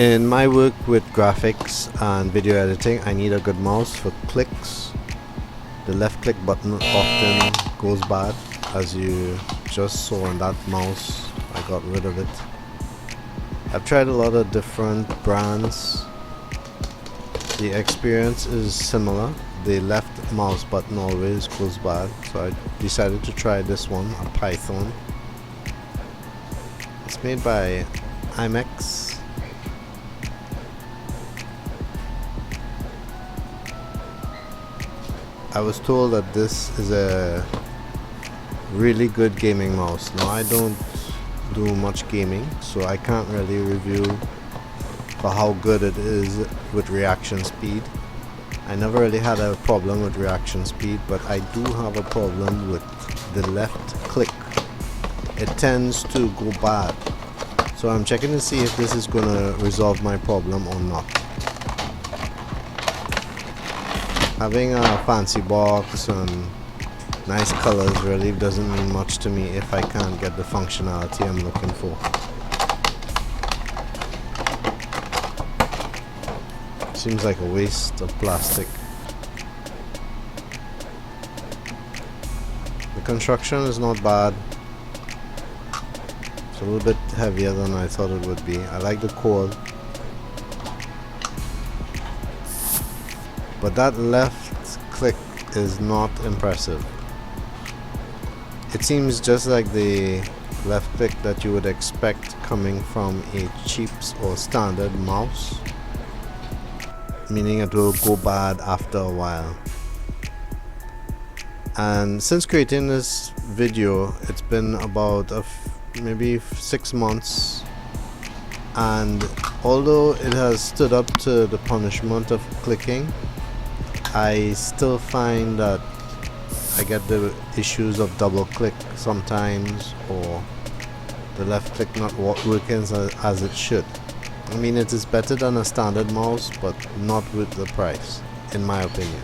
In my work with graphics and video editing, I need a good mouse for clicks. The left click button often goes bad, as you just saw on that mouse. I got rid of it. I've tried a lot of different brands. The experience is similar. The left mouse button always goes bad, so I decided to try this one, a Typhoon. It's made by Imexx. I was told that this is a really good gaming mouse. Now I don't do much gaming, so I can't really review for how good it is with reaction speed. I never really had a problem with reaction speed, but I do have a problem with the left click. It tends to go bad, so I'm checking to see if this is gonna resolve my problem or not. Having a fancy box and nice colors really doesn't mean much to me if I can't get the functionality I'm looking for. Seems like a waste of plastic. The construction is not bad. It's a little bit heavier than I thought it would be. I like the cord. But that left click is not impressive. It seems just like the left click that you would expect coming from a cheap or standard mouse, meaning it will go bad after a while. And since creating this video, it's been about maybe 6 months, and although it has stood up to the punishment of clicking, I still find that I get the issues of double click sometimes, or the left click not working as it should. I mean, it is better than a standard mouse, but not with the price, in my opinion.